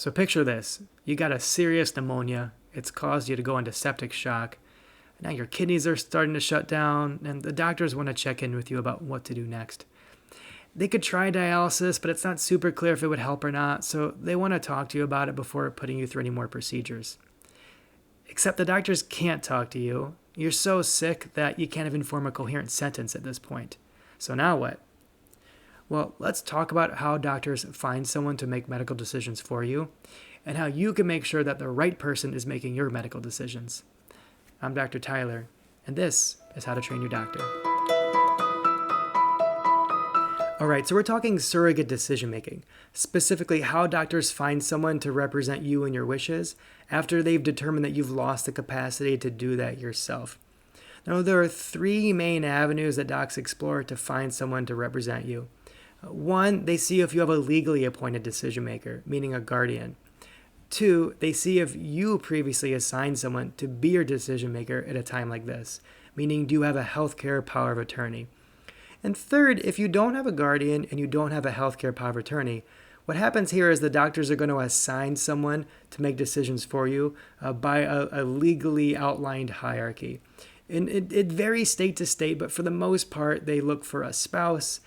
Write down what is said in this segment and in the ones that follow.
So picture this. You got a serious pneumonia. It's caused you to go into septic shock. Now your kidneys are starting to shut down, and the doctors want to check in with you about what to do next. They could try dialysis, but it's not super clear if it would help or not, so they want to talk to you about it before putting you through any more procedures. Except the doctors can't talk to you. You're so sick that you can't even form a coherent sentence at this point. So now what? Well, let's talk about how doctors find someone to make medical decisions for you, and how you can make sure that the right person is making your medical decisions. I'm Dr. Tyler, and this is How to Train Your Doctor. All right, so we're talking surrogate decision making, specifically how doctors find someone to represent you and your wishes after they've determined that you've lost the capacity to do that yourself. Now, there are three main avenues that docs explore to find someone to represent you. One, they see if you have a legally appointed decision maker, meaning a guardian. Two, they see if you previously assigned someone to be your decision maker at a time like this, meaning do you have a healthcare power of attorney. And third, if you don't have a guardian and you don't have a healthcare power of attorney, what happens here is the doctors are going to assign someone to make decisions for you by a legally outlined hierarchy. And it varies state to state, but for the most part, they look for a spouse,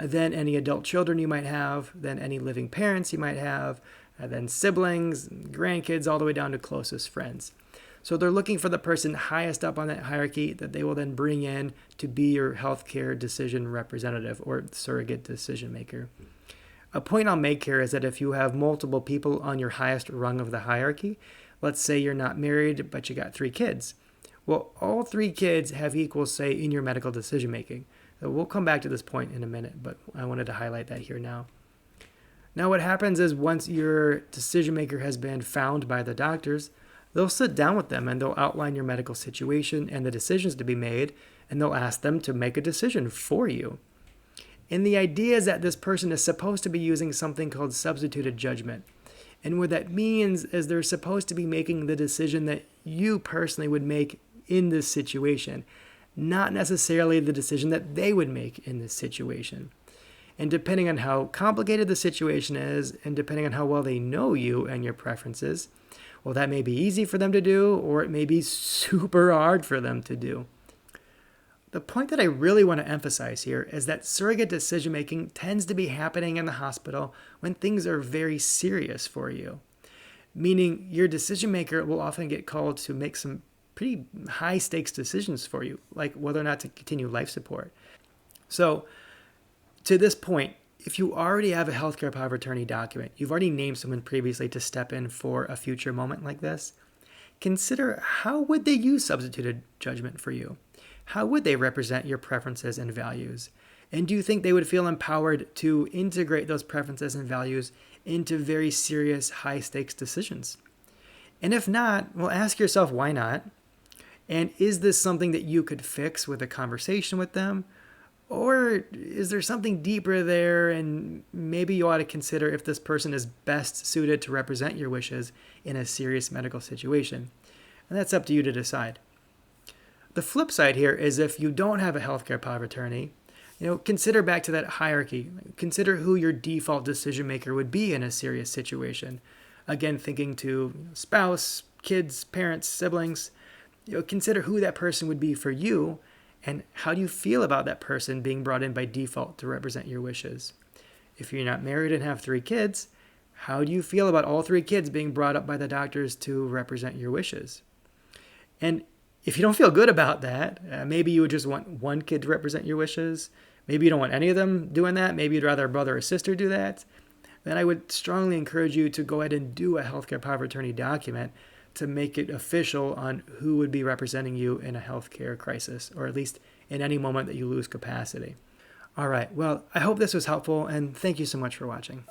then any adult children you might have, then any living parents you might have, then siblings, grandkids, all the way down to closest friends. So they're looking for the person highest up on that hierarchy that they will then bring in to be your healthcare decision representative or surrogate decision maker. A point I'll make here is that if you have multiple people on your highest rung of the hierarchy, let's say you're not married, but you got 3 kids. Well, all 3 kids have equal say in your medical decision making. So we'll come back to this point in a minute, but I wanted to highlight that here now. Now what happens is once your decision maker has been found by the doctors, they'll sit down with them and they'll outline your medical situation and the decisions to be made, and they'll ask them to make a decision for you. And the idea is that this person is supposed to be using something called substituted judgment. And what that means is they're supposed to be making the decision that you personally would make in this situation, not necessarily the decision that they would make in this situation. And depending on how complicated the situation is, and depending on how well they know you and your preferences, well, that may be easy for them to do, or it may be super hard for them to do. The point that I really want to emphasize here is that surrogate decision making tends to be happening in the hospital when things are very serious for you. Meaning your decision maker will often get called to make some pretty high stakes decisions for you, like whether or not to continue life support. So to this point, if you already have a healthcare power of attorney document, you've already named someone previously to step in for a future moment like this, consider how would they use substituted judgment for you? How would they represent your preferences and values? And do you think they would feel empowered to integrate those preferences and values into very serious, high-stakes decisions? And if not, well, ask yourself why not? And is this something that you could fix with a conversation with them? Or is there something deeper there, and maybe you ought to consider if this person is best suited to represent your wishes in a serious medical situation? And that's up to you to decide. The flip side here is if you don't have a healthcare power of attorney, consider back to that hierarchy. Consider who your default decision maker would be in a serious situation. Again, thinking to spouse, kids, parents, siblings. Consider who that person would be for you. And how do you feel about that person being brought in by default to represent your wishes? If you're not married and have 3 kids, how do you feel about all 3 kids being brought up by the doctors to represent your wishes? And if you don't feel good about that, maybe you would just want 1 kid to represent your wishes. Maybe you don't want any of them doing that. Maybe you'd rather a brother or sister do that. Then I would strongly encourage you to go ahead and do a healthcare power of attorney document to make it official on who would be representing you in a healthcare crisis, or at least in any moment that you lose capacity. All right, well, I hope this was helpful, and thank you so much for watching.